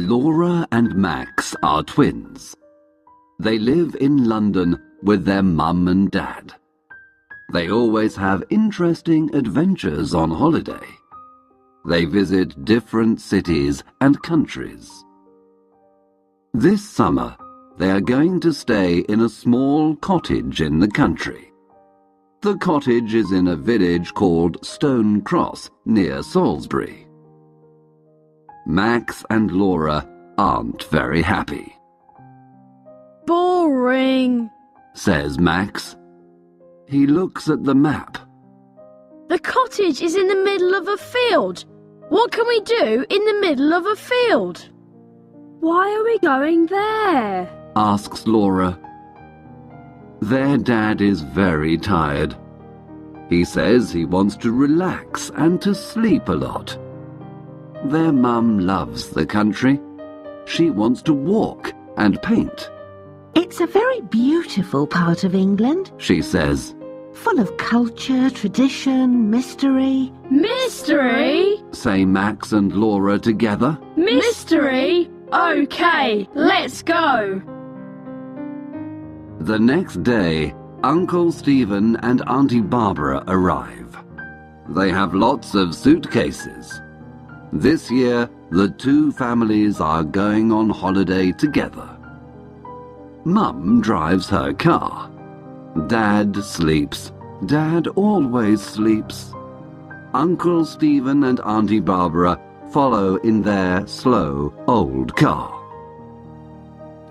Laura and Max are twins. They live in London with their mum and dad. They always have interesting adventures on holiday. They visit different cities and countries. This summer, they are going to stay in a small cottage in the country. The cottage is in a village called Stone Cross, near Salisbury. Max and Laura aren't very happy. Boring, says Max. He looks at the map. The cottage is in the middle of a field. What can we do in the middle of a field? Why are we going there? Asks Laura. Their dad is very tired. He says he wants to relax and to sleep a lot. Their mum loves the country. She wants to walk and paint. It's a very beautiful part of England, she says. Full of culture, tradition, mystery. Mystery? Say Max and Laura together. Mystery? OK, let's go. The next day, Uncle Stephen and Auntie Barbara arrive. They have lots of suitcases. This year, the two families are going on holiday together. Mum drives her car. Dad sleeps. Dad always sleeps. Uncle Stephen and Auntie Barbara follow in their slow, old car.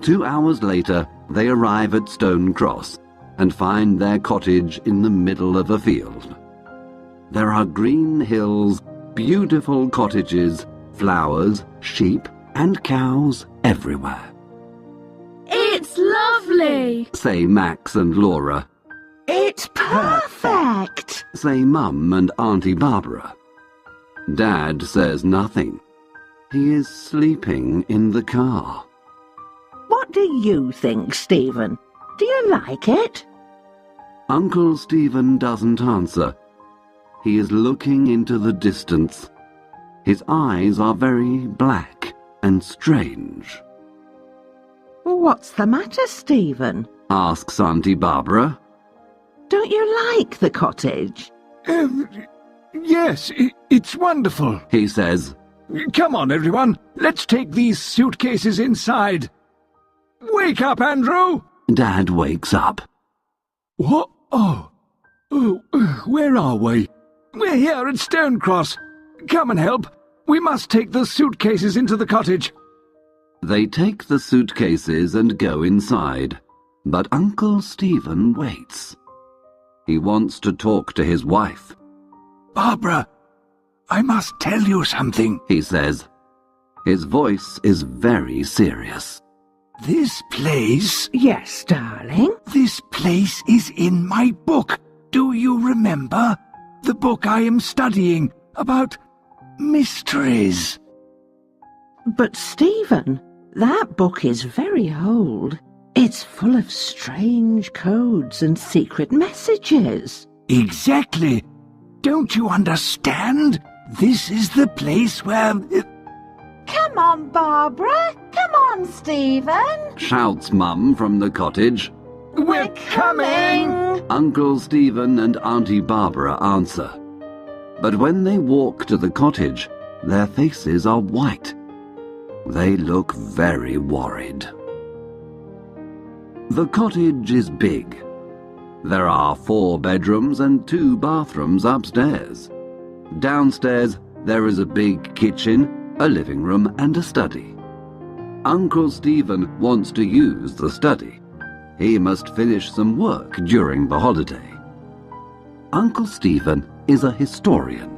2 hours later, they arrive at Stone Cross and find their cottage in the middle of a field. There are green hills, beautiful cottages, flowers, sheep and cows everywhere. It's lovely, say Max and Laura. It's perfect, say Mum and Auntie Barbara. Dad says nothing. He is sleeping in the car. What do you think, Stephen? Do you like it? Uncle Stephen doesn't answer. He is looking into the distance. His eyes are very black and strange. What's the matter, Stephen? Asks Auntie Barbara. Don't you like the cottage? Yes, it's wonderful, he says. Come on, everyone. Let's take these suitcases inside. Wake up, Andrew! Dad wakes up. What? Oh, where are we? We're here at Stone Cross. Come and help. We must take the suitcases into the cottage. They take the suitcases and go inside, but Uncle Stephen waits. He wants to talk to his wife. Barbara, I must tell you something, he says. His voice is very serious. This place... Yes, darling? This place is in my book. Do you remember? The book I am studying about mysteries. But, Stephen, that book is very old. It's full of strange codes and secret messages. Exactly. Don't you understand? This is the place where... Come on, Barbara. Come on, Stephen. Shouts Mum from the cottage. We're coming! Uncle Stephen and Auntie Barbara answer. But when they walk to the cottage, their faces are white. They look very worried. The cottage is big. There are 4 bedrooms and 2 bathrooms upstairs. Downstairs, there is a big kitchen, a living room and a study. Uncle Stephen wants to use the study. He must finish some work during the holiday. Uncle Stephen is a historian.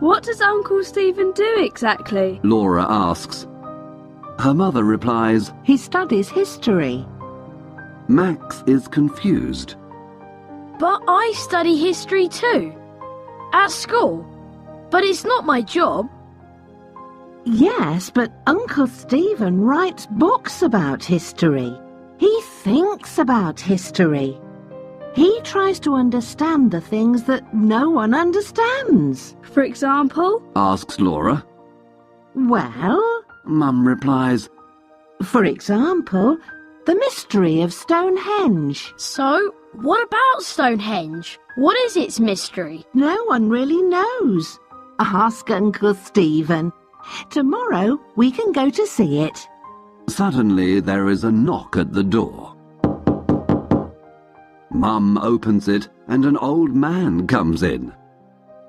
What does Uncle Stephen do exactly? Laura asks. Her mother replies, He studies history. Max is confused. But I study history too. At school. But it's not my job. Yes, but Uncle Stephen writes books about history. He thinks about history. He tries to understand the things that no one understands. For example? Asks Laura. Well, Mum replies. For example, the mystery of Stonehenge. So, what about Stonehenge? What is its mystery? No one really knows. Ask Uncle Stephen. Tomorrow we can go to see it. Suddenly there is a knock at the door. Mum opens it and an old man comes in.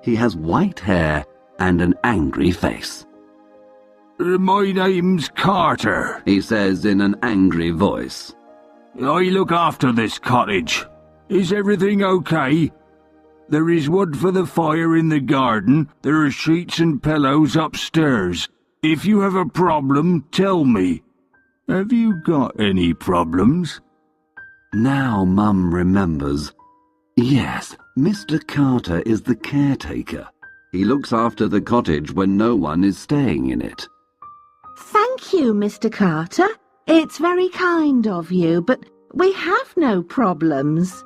He has white hair and an angry face. My name's Carter, He says in an angry voice. I look after this cottage. Is everything okay? There is wood for the fire in the garden. There are sheets and pillows upstairs. If you have a problem, tell me. Have you got any problems? Now Mum remembers. Yes, Mr. Carter is the caretaker. He looks after the cottage when no one is staying in it. Thank you, Mr. Carter. It's very kind of you, but we have no problems.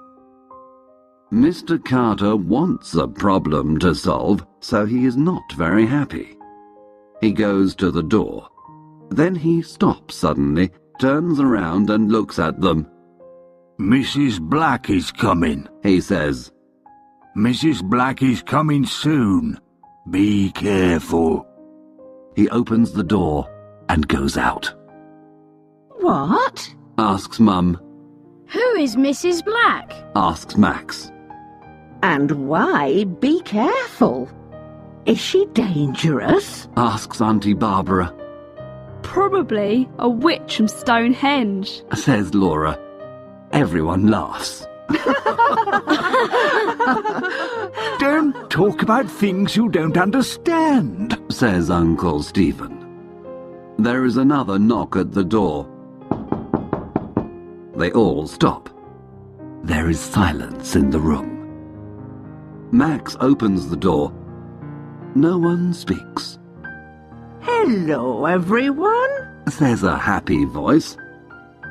Mr. Carter wants a problem to solve, so he is not very happy. He goes to the door. Then he stops suddenly, turns around and looks at them. Mrs. Black is coming, He says. Mrs. Black is coming soon. Be careful. He opens the door and goes out. What? Asks Mum. Who is Mrs. Black? Asks Max. And why be careful? Is she dangerous? Asks Auntie Barbara. Probably a witch from Stonehenge. Says Laura. Everyone laughs. Don't talk about things you don't understand, Says Uncle Stephen. There is another knock at the door. They all stop. There is silence in the room. Max opens the door. No one speaks. Hello, everyone. Says a happy voice.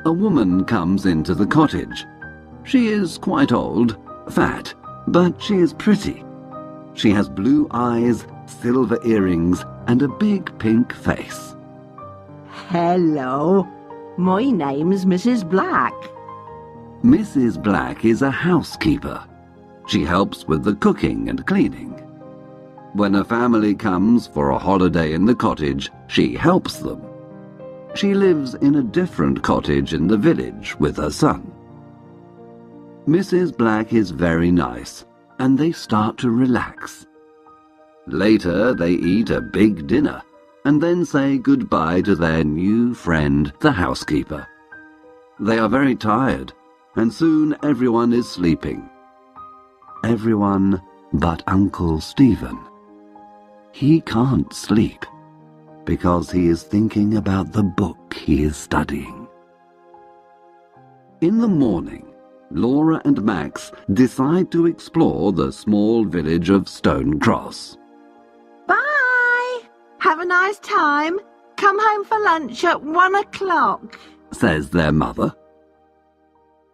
A woman comes into the cottage. She is quite old, fat, but she is pretty. She has blue eyes, silver earrings, and a big pink face. Hello. My name's Mrs. Black. Mrs. Black is a housekeeper. She helps with the cooking and cleaning. When a family comes for a holiday in the cottage, she helps them. She lives in a different cottage in the village with her son. Mrs. Black is very nice, and they start to relax. Later they eat a big dinner, and then say goodbye to their new friend, the housekeeper. They are very tired, and soon everyone is sleeping. Everyone but Uncle Stephen. He can't sleep, because he is thinking about the book he is studying. In the morning, Laura and Max decide to explore the small village of Stone Cross. Bye. Have a nice time. Come home for lunch at 1 o'clock. Says their mother.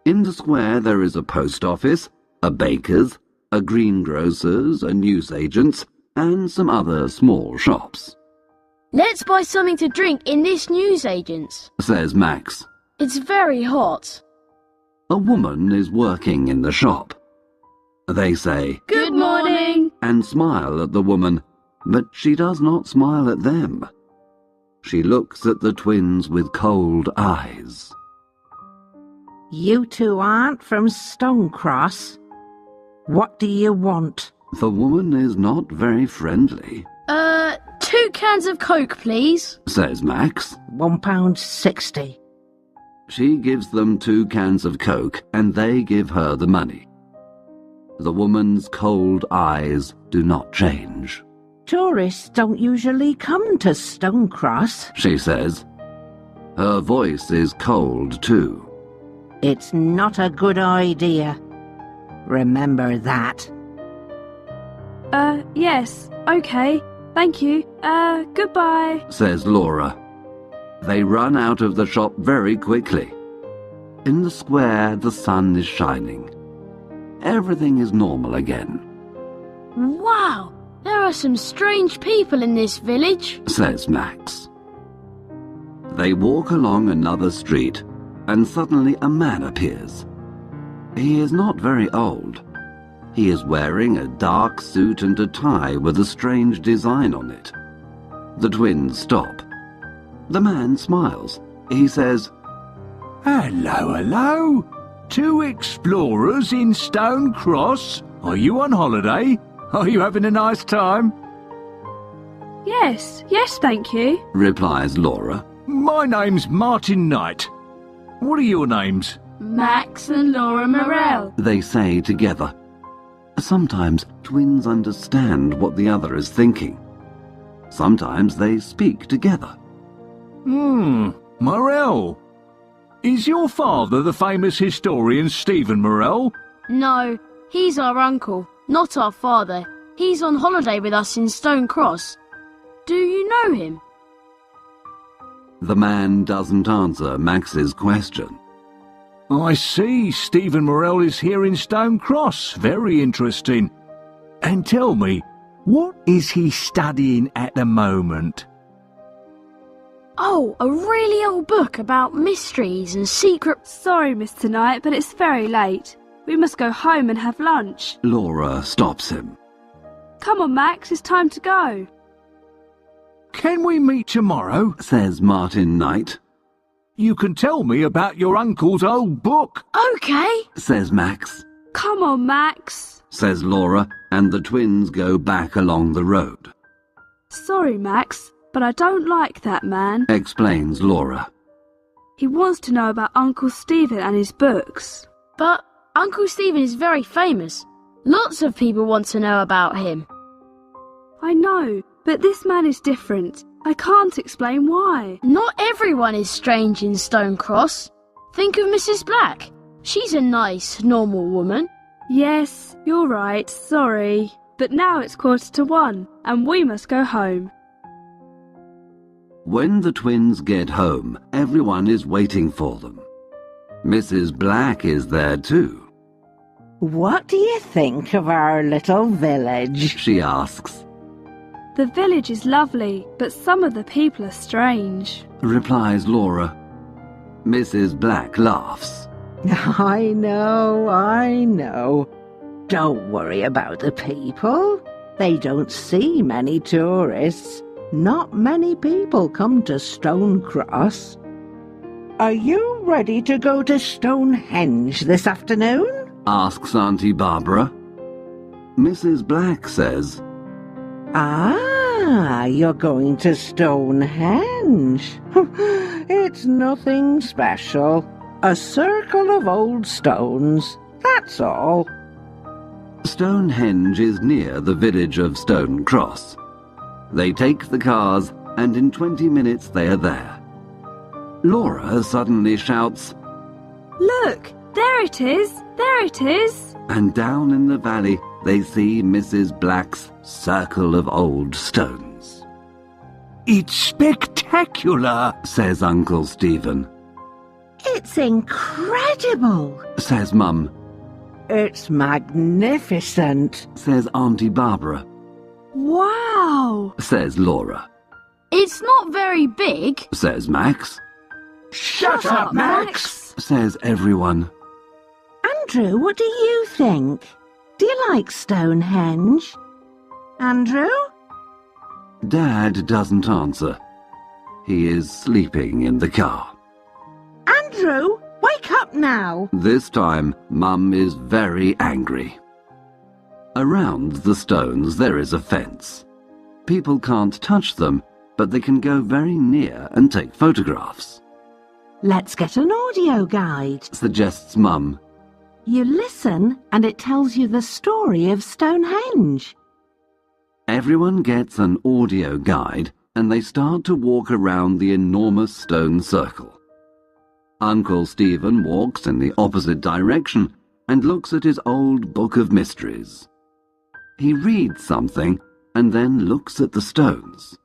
In the square there is a post office, a baker's, a greengrocer's, a newsagent's, and some other small shops. Let's buy something to drink in this newsagent's. Says Max. It's very hot. A woman is working in the shop. They say, Good morning. and smile at the woman, but she does not smile at them. She looks at the twins with cold eyes. You two aren't from Stonecross. What do you want? The woman is not very friendly, 2 cans of Coke, please. says Max. £1.60. She gives them 2 cans of Coke, and they give her the money. The woman's cold eyes do not change. Tourists don't usually come to Stonecross. She says. Her voice is cold, too. It's not a good idea. Remember that. Yes, okay. Thank you. Goodbye. Says Laura. They run out of the shop very quickly. In the square, the sun is shining. Everything is normal again, Wow, there are some strange people in this village. says Max. They walk along another street, and suddenly a man appears. He is not very old. He is wearing a dark suit and a tie with a strange design on it. The twins stop. The man smiles. He says, Hello, hello. 2 explorers in Stone Cross. Are you on holiday? Are you having a nice time? Yes, thank you. replies Laura. My name's Martin Knight. What are your names? Max and Laura Morell. They say together. Sometimes twins understand what the other is thinking. Sometimes they speak together. Morell. Is your father the famous historian Stephen Morell? No, he's our uncle, not our father. He's on holiday with us in Stone Cross. Do you know him? The man doesn't answer Max's question. I see, Stephen Morell is here in Stone Cross. Very interesting. And tell me, what is he studying at the moment? Oh, a really old book about mysteries and secret... Sorry, Mr. Knight, but it's very late. We must go home and have lunch. Laura stops him. Come on, Max, it's time to go. Can we meet tomorrow? Says Martin Knight. You can tell me about your uncle's old book. Okay. Says Max. Come on, Max. Says Laura, and the twins go back along the road. Sorry, Max, but I don't like that man. Explains Laura. He wants to know about Uncle Stephen and his books. But Uncle Stephen is very famous. Lots of people want to know about him. I know, but this man is different. I can't explain why. Not everyone is strange in Stone Cross. Think of Mrs. Black. She's a nice, normal woman. Yes, you're right, sorry. But now it's 1:45, and we must go home. When the twins get home, everyone is waiting for them. Mrs. Black is there too. What do you think of our little village? She asks. The village is lovely, but some of the people are strange. Replies Laura. Mrs. Black laughs. I know. Don't worry about the people. They don't see many tourists. Not many people come to Stone Cross. Are you ready to go to Stonehenge this afternoon? Asks Auntie Barbara. Mrs. Black says, You're going to Stonehenge. It's nothing special. A circle of old stones, that's all. Stonehenge is near the village of Stone Cross. They take the cars, and in 20 minutes they are there. Laura suddenly shouts, Look, there it is, there it is. and down in the valley they see Mrs. Black's circle of old stones. It's spectacular, Says Uncle Stephen. It's incredible. Says Mum. It's magnificent. Says Auntie Barbara. Wow. Says Laura. It's not very big. Says Max. Shut up, Max. Says everyone. Andrew, what do you think? Do you like Stonehenge? Andrew? Dad doesn't answer. He is sleeping in the car. Andrew, wake up now. This time, Mum is very angry. Around the stones there is a fence. People can't touch them, but they can go very near and take photographs. Let's get an audio guide. Suggests Mum. You listen and it tells you the story of Stonehenge. Everyone gets an audio guide and they start to walk around the enormous stone circle. Uncle Stephen walks in the opposite direction and looks at his old book of mysteries. He reads something and then looks at the stones.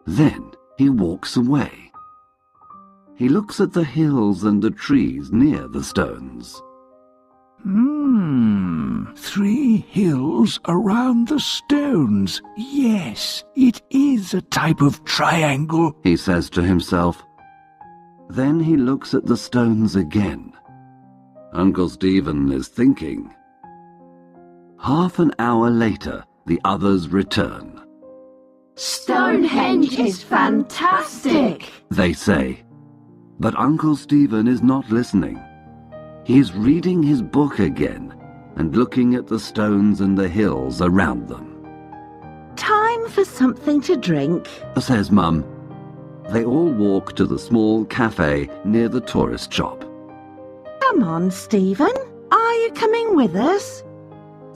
Then he walks away. He looks at the hills and the trees near the stones. 3 hills around the stones. Yes, it is a type of triangle. He says to himself. Then he looks at the stones again. Uncle Stephen is thinking. Half an hour later, the others return. Stonehenge is fantastic, They say. But Uncle Stephen is not listening. He is reading his book again and looking at the stones and the hills around them. Time for something to drink. Says Mum. They all walk to the small cafe near the tourist shop. Come on, Stephen. Are you coming with us?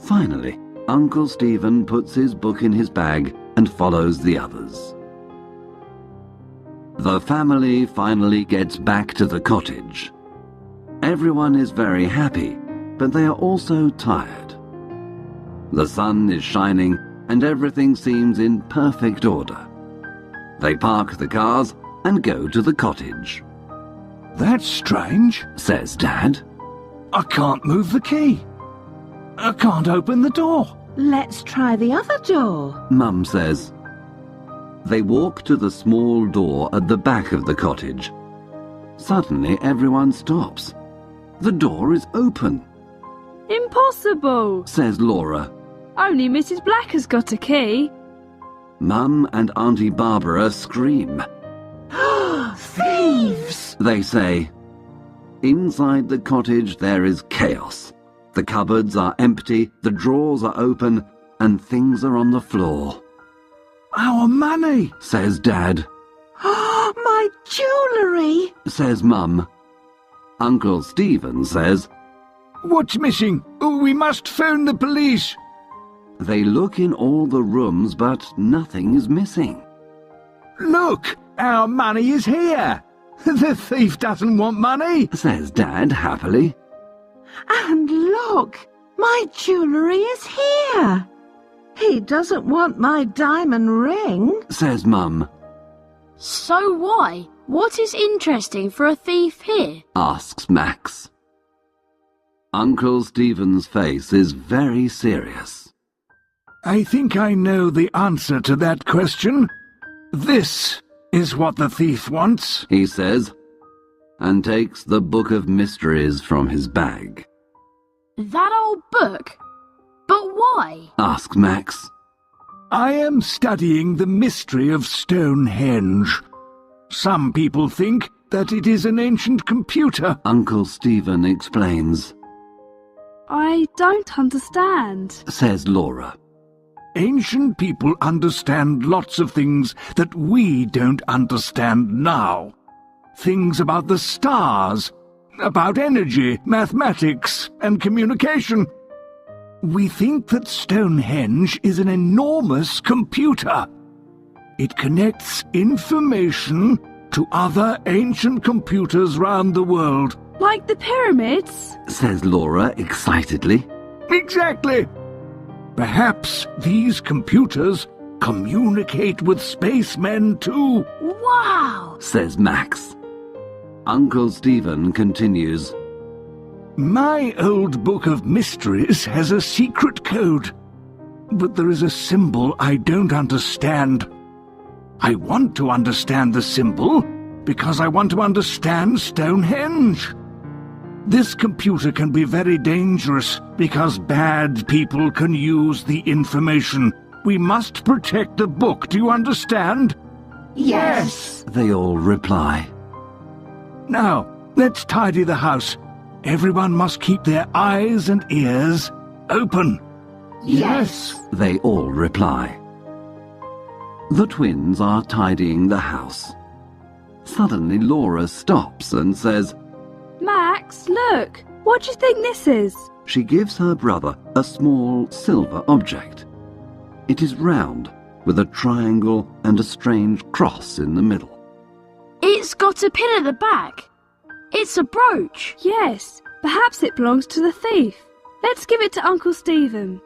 Finally, Uncle Stephen puts his book in his bag and follows the others. The family finally gets back to the cottage. Everyone is very happy, but they are also tired. The sun is shining and everything seems in perfect order. They park the cars and go to the cottage. That's strange, Says Dad. I can't move the key. I can't open the door. Let's try the other door. Mum says. They walk to the small door at the back of the cottage. Suddenly everyone stops. The door is open, Impossible! says Laura. Only Mrs. Black has got a key. Mum and Auntie Barbara scream. Thieves! They say. Inside the cottage there is chaos. The cupboards are empty, the drawers are open, and things are on the floor. Our money, Says Dad. My jewellery! Says Mum. Uncle Stephen says. What's missing? We must phone the police. They look in all the rooms, but nothing is missing. Look, our money is here. The thief doesn't want money, Says Dad happily. And look, my jewellery is here. He doesn't want my diamond ring. Says Mum. So why? What is interesting for a thief here? Asks Max. Uncle Stephen's face is very serious. I think I know the answer to that question. This is what the thief wants. He says, and takes the book of mysteries from his bag. That old book? But why? Asks Max. I am studying the mystery of Stonehenge. Some people think that it is an ancient computer. Uncle Stephen explains. I don't understand. Says Laura. Ancient people understand lots of things that we don't understand now. Things about the stars, about energy, mathematics, and communication. We think that Stonehenge is an enormous computer. It connects information to other ancient computers round the world. Like the pyramids? Says Laura excitedly. Exactly. Perhaps these computers communicate with spacemen too. Wow! Says Max. Uncle Stephen continues. My old book of mysteries has a secret code, but there is a symbol I don't understand. I want to understand the symbol because I want to understand Stonehenge. This computer can be very dangerous because bad people can use the information. We must protect the book, do you understand? Yes. They all reply. Now, let's tidy the house. Everyone must keep their eyes and ears open. Yes. They all reply. The twins are tidying the house. Suddenly Laura stops and says, Max, look! What do you think this is? she gives her brother a small silver object. It is round, with a triangle and a strange cross in the middle. It's got a pin at the back. It's a brooch. Yes, perhaps it belongs to the thief. Let's give it to Uncle Stephen.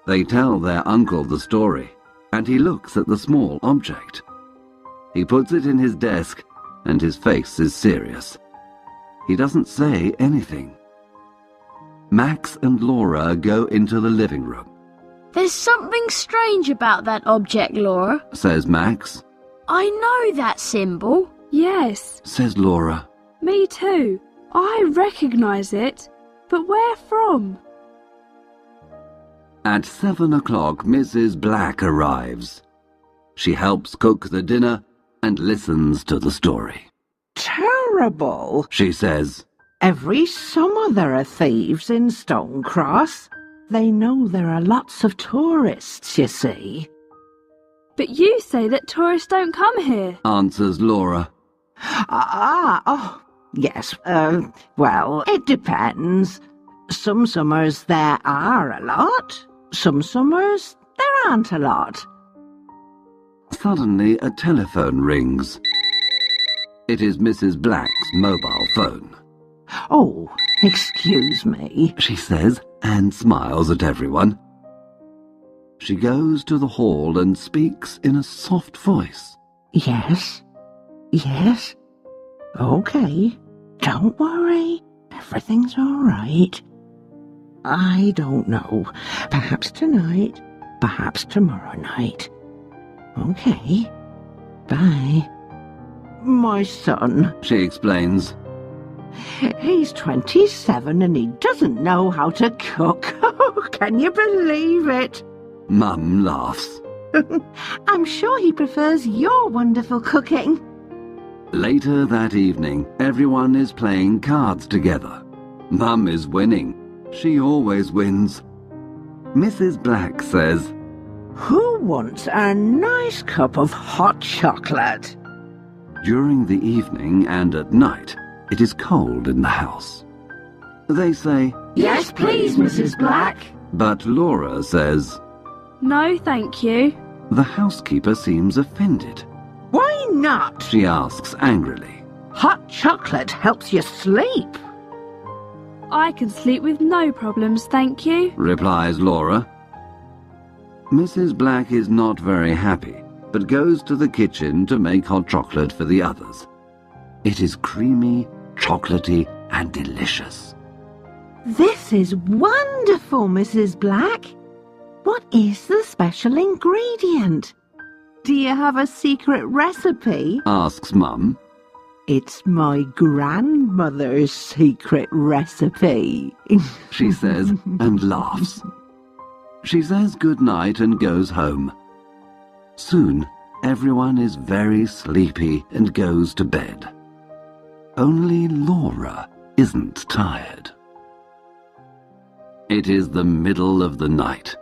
They tell their uncle the story, and he looks at the small object. He puts it in his desk, and his face is serious. He doesn't say anything. Max and Laura go into the living room. There's something strange about that object, Laura. Says Max. I know that symbol. Yes, says Laura. me too. I recognise it. But where from? At 7 o'clock, Mrs. Black arrives. She helps cook the dinner and listens to the story. Terrible, She says, every summer there are thieves in Stonecross. They know there are lots of tourists, you see. But you say that tourists don't come here. answers Laura. Yes, well, it depends. Some summers there are a lot. Some summers there aren't a lot. Suddenly, a telephone rings. It is Mrs. Black's mobile phone. Oh, excuse me. She says, and smiles at everyone. She goes to the hall and speaks in a soft voice. Yes? Okay, don't worry. Everything's all right. I don't know. Perhaps tonight, perhaps tomorrow night. Okay, bye. My son, She explains. he's 27 and he doesn't know how to cook. Can you believe it? Mum laughs. I'm sure he prefers your wonderful cooking. Later that evening, everyone is playing cards together. Mum is winning. She always wins. Mrs. Black says, Who wants a nice cup of hot chocolate? during the evening and at night, it is cold in the house. They say, Yes, please, Mrs. Black. but Laura says. No, thank you. The housekeeper seems offended. Why not? She asks angrily. Hot chocolate helps you sleep. I can sleep with no problems, thank you. Replies Laura. Mrs. Black is not very happy, but goes to the kitchen to make hot chocolate for the others. It is creamy, chocolatey, and delicious. This is wonderful, Mrs. Black. What is the special ingredient? Do you have a secret recipe? Asks Mum. It's my grandmother's secret recipe. She says, and laughs. She says good night and goes home. Soon, everyone is very sleepy and goes to bed. Only Laura isn't tired. It is the middle of the night.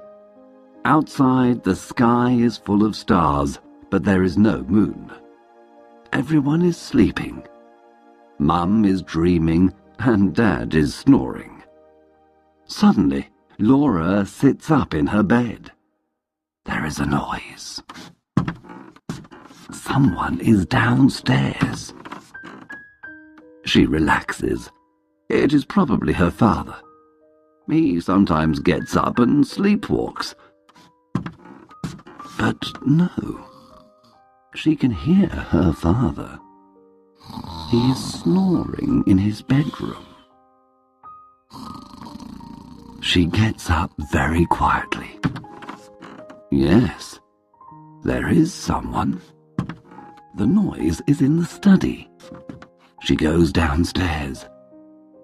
Outside, the sky is full of stars, but there is no moon. Everyone is sleeping. Mum is dreaming, and Dad is snoring. Suddenly, Laura sits up in her bed. There is a noise. Someone is downstairs. She relaxes. It is probably her father. He sometimes gets up and sleepwalks. But no. She can hear her father. He is snoring in his bedroom. She gets up very quietly. Yes, there is someone. The noise is in the study. She goes downstairs.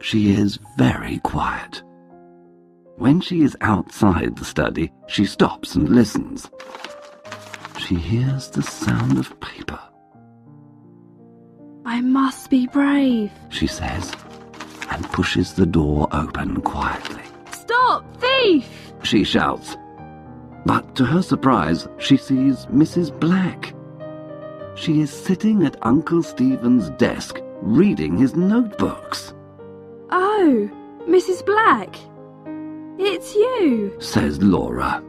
She is very quiet. When she is outside the study, she stops and listens. She hears the sound of paper. I must be brave. She says, and pushes the door open quietly. Stop, thief! She shouts. But to her surprise, she sees Mrs. Black. She is sitting at Uncle Stephen's desk, reading his notebooks. Oh, Mrs. Black. It's you. Says Laura.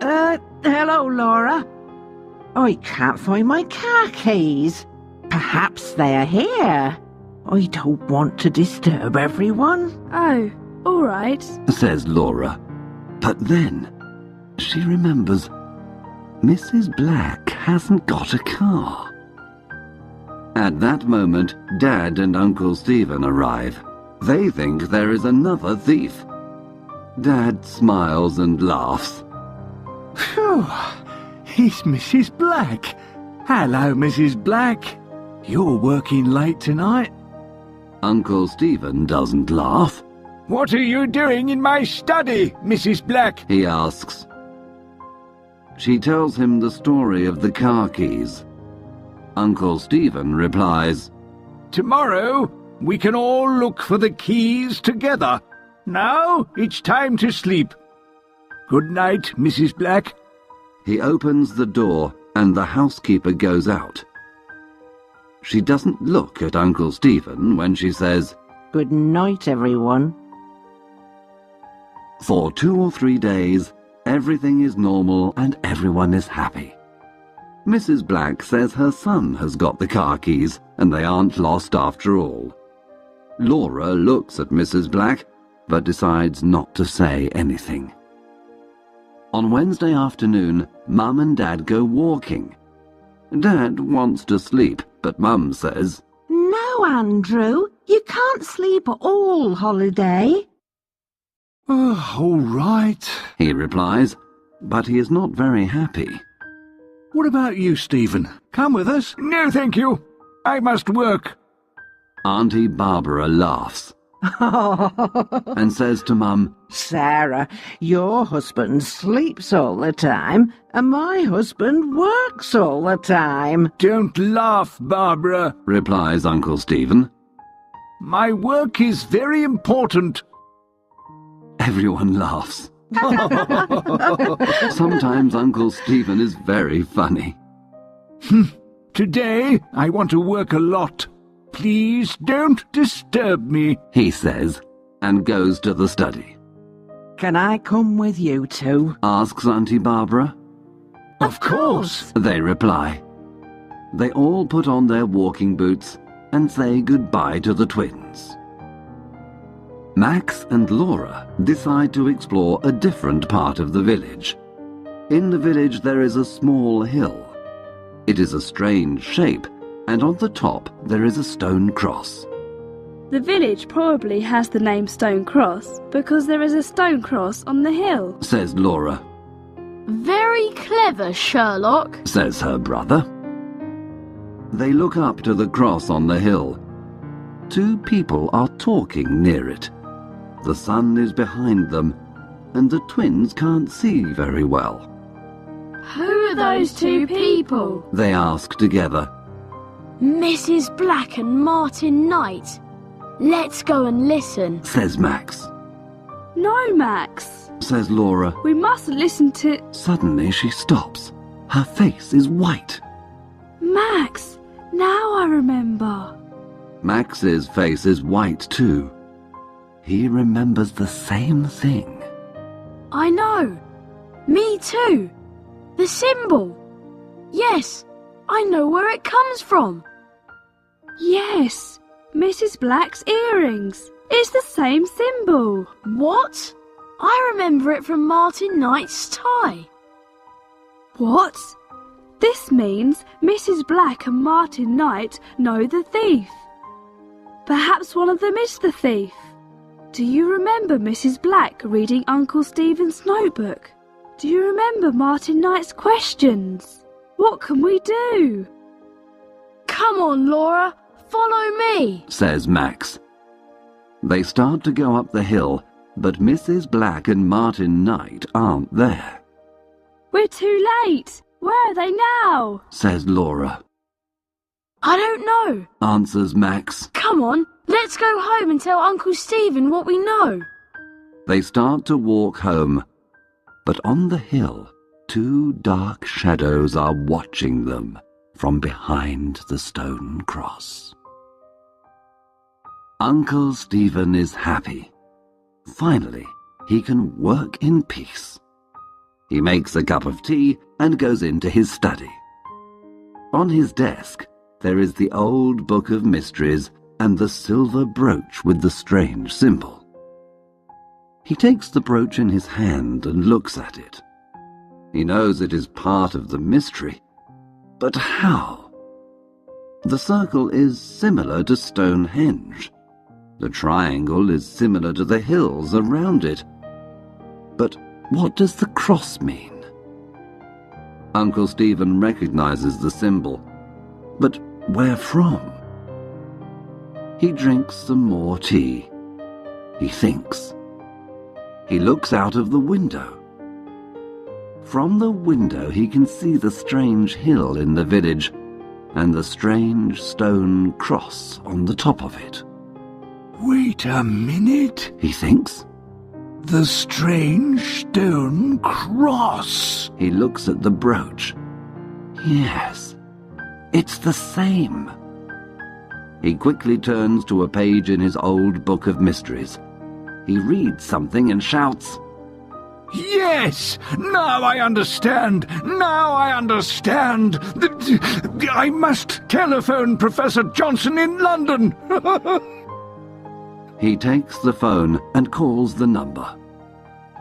Hello, Laura. I can't find my car keys. Perhaps they are here. I don't want to disturb everyone. Oh, all right. Says Laura. But then she remembers Mrs. Black hasn't got a car. At that moment, Dad and Uncle Stephen arrive. They think there is another thief. Dad smiles and laughs. Phew, it's Mrs. Black. Hello, Mrs. Black. You're working late tonight? Uncle Stephen doesn't laugh. What are you doing in my study, Mrs. Black? He asks. She tells him the story of the car keys. Uncle Stephen replies, Tomorrow we can all look for the keys together. Now it's time to sleep. Good night, Mrs. Black. He opens the door and the housekeeper goes out. She doesn't look at Uncle Stephen when she says, Good night, everyone. For 2 or 3 days, everything is normal and everyone is happy. Mrs. Black says her son has got the car keys and they aren't lost after all. Laura looks at Mrs. Black but decides not to say anything. On Wednesday afternoon, Mum and Dad go walking. Dad wants to sleep, but Mum says, No, Andrew, you can't sleep all holiday. Oh, all right. he replies, but he is not very happy. What about you, Stephen? Come with us? No, thank you. I must work. Auntie Barbara laughs and says to Mum, Sarah, your husband sleeps all the time, and my husband works all the time. Don't laugh, Barbara, replies Uncle Stephen. My work is very important. Everyone laughs. Sometimes Uncle Stephen is very funny. Today I want to work a lot. Please don't disturb me, he says, and goes to the study. Can I come with you too? Asks Auntie Barbara. Of course. They reply. They all put on their walking boots and say goodbye to the twins. Max and Laura decide to explore a different part of the village. In the village there is a small hill. It is a strange shape, and on the top there is a stone cross. The village probably has the name Stone Cross because there is a stone cross on the hill. Says Laura. Very clever, Sherlock. Says her brother. They look up to the cross on the hill. 2 people are talking near it. The sun is behind them, and the twins can't see very well. Who are those 2 people? They ask together. Mrs. Black and Martin Knight. Let's go and listen. Says Max. No, Max. Says Laura. We mustn't listen to... Suddenly she stops. Her face is white. Max, now I remember. Max's face is white too. He remembers the same thing. I know. Me too. The symbol. Yes, I know where it comes from. Yes, Mrs. Black's earrings. It's the same symbol. What? I remember it from Martin Knight's tie. What? This means Mrs. Black and Martin Knight know the thief. Perhaps one of them is the thief. Do you remember Mrs. Black reading Uncle Stephen's notebook? Do you remember Martin Knight's questions? What can we do? Come on, Laura. Follow me, says Max. They start to go up the hill, but Mrs. Black and Martin Knight aren't there. We're too late. Where are they now? Says Laura. I don't know, answers Max. Come on, let's go home and tell Uncle Stephen what we know. They start to walk home, but on the hill, 2 dark shadows are watching them from behind the stone cross. Uncle Stephen is happy. Finally, he can work in peace. He makes a cup of tea and goes into his study. On his desk, there is the old book of mysteries and the silver brooch with the strange symbol. He takes the brooch in his hand and looks at it. He knows it is part of the mystery, but how? The circle is similar to Stonehenge. The triangle is similar to the hills around it. But what does the cross mean? Uncle Stephen recognizes the symbol, but where from? He drinks some more tea. He thinks. He looks out of the window. From the window he can see the strange hill in the village and the strange stone cross on the top of it. Wait a minute. He thinks. The strange stone cross. He looks at the brooch. Yes, it's the same. He quickly turns to a page in his old book of mysteries. He reads something and shouts, Yes! Now I understand! Now I understand! I must telephone Professor Johnson in London! He takes the phone and calls the number.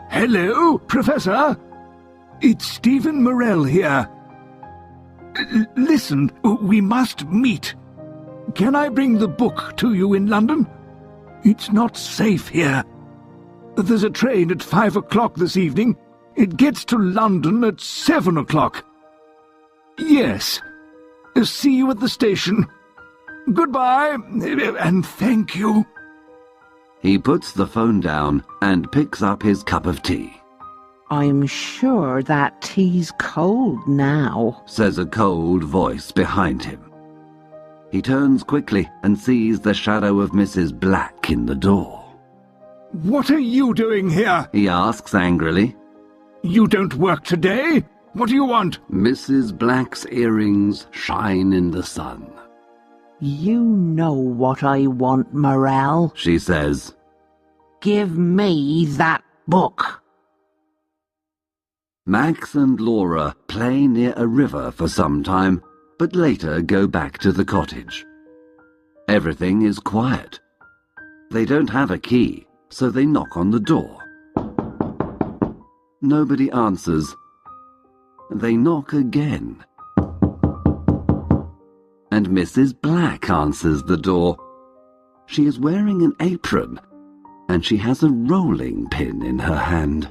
Hello, Professor? It's Stephen Morell here. Listen, we must meet. Can I bring the book to you in London? It's not safe here. There's a train at 5 o'clock this evening. It gets to London at 7 o'clock. Yes. See you at the station. Goodbye, and thank you. He puts the phone down and picks up his cup of tea. I'm sure that tea's cold now, says a cold voice behind him. He turns quickly and sees the shadow of Mrs. Black in the door. What are you doing here? He asks angrily. You don't work today? What do you want? Mrs. Black's earrings shine in the sun. You know what I want, Morell, she says. Give me that book. Max and Laura play near a river for some time, but later go back to the cottage. Everything is quiet. They don't have a key, so they knock on the door. Nobody answers. They knock again. And Mrs. Black answers the door. She is wearing an apron, and she has a rolling pin in her hand.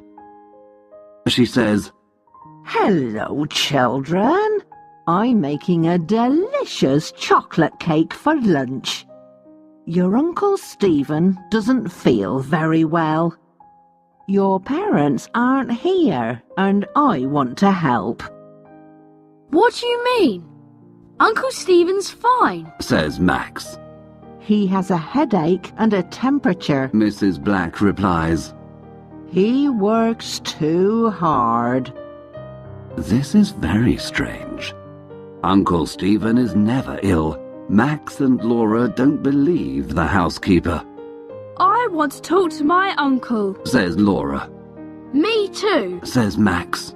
She says, Hello, children. I'm making a delicious chocolate cake for lunch. Your Uncle Stephen doesn't feel very well. Your parents aren't here, and I want to help. What do you mean? Uncle Stephen's fine, says Max. He has a headache and a temperature, Mrs. Black replies. He works too hard. This is very strange. Uncle Stephen is never ill. Max and Laura don't believe the housekeeper. I want to talk to my uncle, says Laura. Me too, says Max.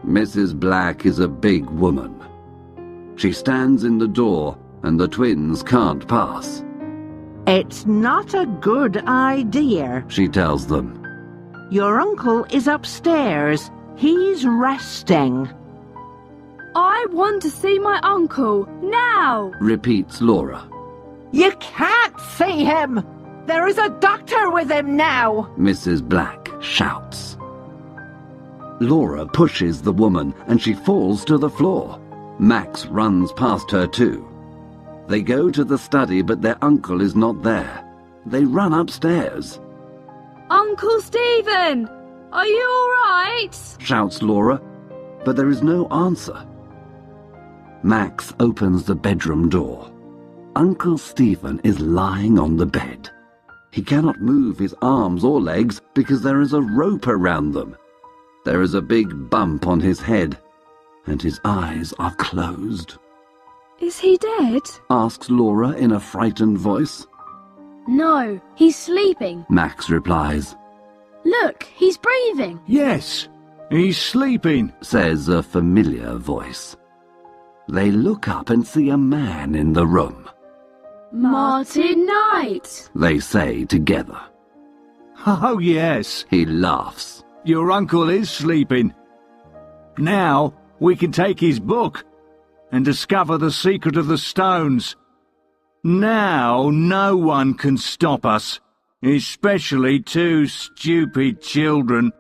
Mrs. Black is a big woman. She stands in the door and the twins can't pass. It's not a good idea, she tells them. Your uncle is upstairs. He's resting. I want to see my uncle, now! Repeats Laura. You can't see him! There is a doctor with him now! Mrs. Black shouts. Laura pushes the woman and she falls to the floor. Max runs past her too. They go to the study, but their uncle is not there. They run upstairs. Uncle Stephen! Are you all right? Shouts Laura, but there is no answer. Max opens the bedroom door. Uncle Stephen is lying on the bed. He cannot move his arms or legs because there is a rope around them. There is a big bump on his head, and his eyes are closed. Is he dead? Asks Laura in a frightened voice. No, he's sleeping. Max replies. Look, he's breathing. Yes, he's sleeping, says a familiar voice. They look up and see a man in the room. Martin Knight, they say together. Oh, yes, he laughs. Your uncle is sleeping. Now we can take his book and discover the secret of the stones. Now no one can stop us, especially two stupid children.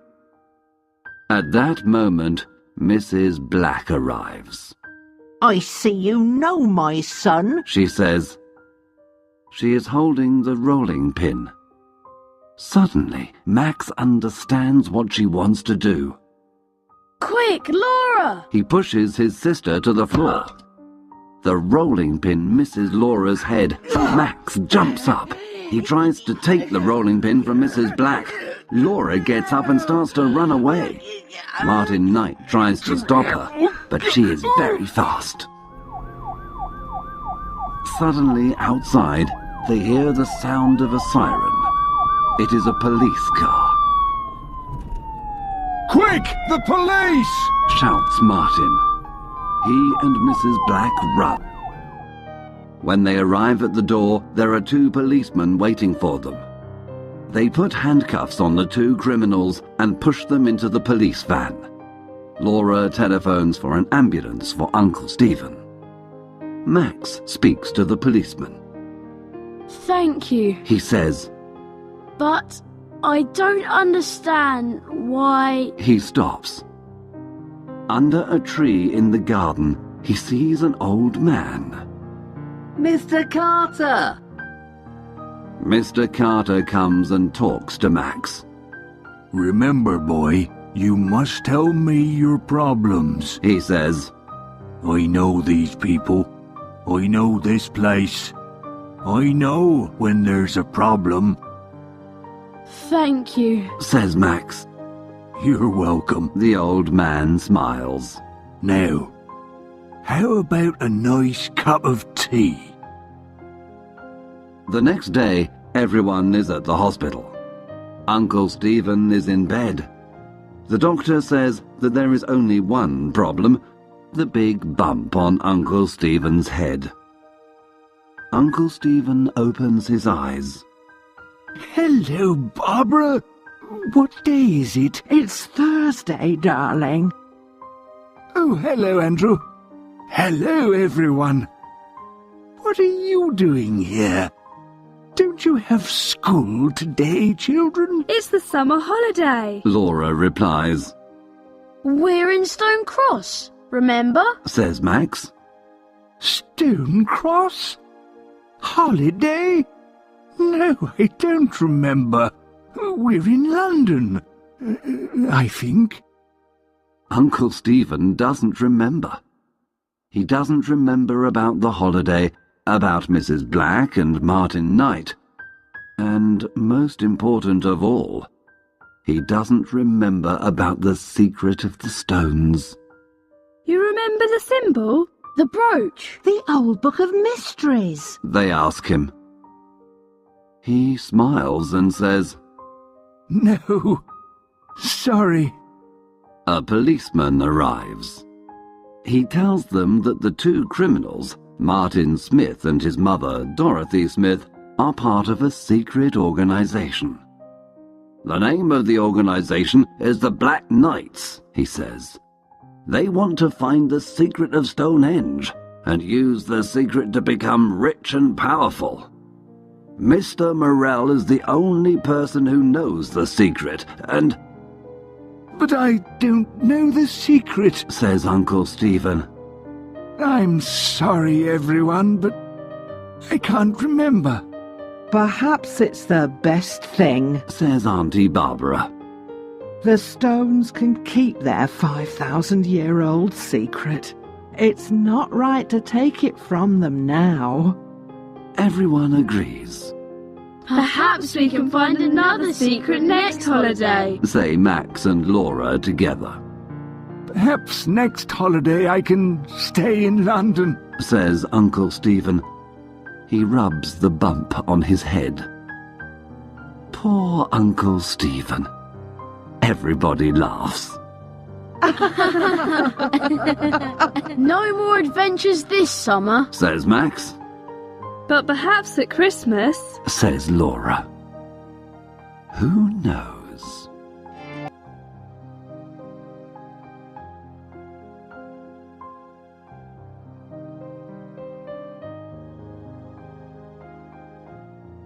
At that moment, Mrs. Black arrives. I see you know my son, she says. She is holding the rolling pin. Suddenly, Max understands what she wants to do. Quick, Laura! He pushes his sister to the floor. The rolling pin misses Laura's head. Max jumps up. He tries to take the rolling pin from Mrs. Black. Laura gets up and starts to run away. Martin Knight tries to stop her, but she is very fast. Suddenly, outside, they hear the sound of a siren. It is a police car. Quick! The police! Shouts Martin. He and Mrs. Black run. When they arrive at the door, there are 2 policemen waiting for them. They put handcuffs on the 2 criminals and push them into the police van. Laura telephones for an ambulance for Uncle Stephen. Max speaks to the policeman. Thank you, He says. but I don't understand why... He stops. Under a tree in the garden, he sees an old man. Mr. Carter! Mr. Carter comes and talks to Max. Remember, boy, you must tell me your problems. He says, I know these people. I know this place. I know when there's a problem. Thank you. says Max. You're welcome. The old man smiles. Now, how about a nice cup of tea? The next day, everyone is at the hospital. Uncle Stephen is in bed. The doctor says that there is only one problem, the big bump on Uncle Stephen's head. Uncle Stephen opens his eyes. Hello, Barbara. What day is it? It's Thursday, darling. Oh, hello, Andrew. Hello, everyone. What are you doing here? Don't you have school today, children? It's the summer holiday. Laura replies. We're in Stone Cross, remember? Says Max. Stone Cross? Holiday? No, I don't remember. We're in London, I think. Uncle Stephen doesn't remember. He doesn't remember about the holiday, about Mrs. Black and Martin Knight. And most important of all, he doesn't remember about the secret of the stones. You remember the symbol? The brooch. The old book of mysteries. They ask him. He smiles and says, No, sorry. A policeman arrives. He tells them that the 2 criminals, Martin Smith and his mother, Dorothy Smith, are part of a secret organization. The name of the organization is the Black Knights, he says. They want to find the secret of Stonehenge and use the secret to become rich and powerful. Mr. Morell is the only person who knows the secret, and... But I don't know the secret, says Uncle Stephen. I'm sorry, everyone, but I can't remember. Perhaps it's the best thing. Says Auntie Barbara. The stones can keep their 5,000-year-old secret. It's not right to take it from them now. Everyone agrees. Perhaps we can find another secret next holiday. Say Max and Laura together. Perhaps next holiday I can stay in London, says Uncle Stephen. He rubs the bump on his head. Poor Uncle Stephen. Everybody laughs. No more adventures this summer, says Max. But perhaps at Christmas. Says Laura. Who knows?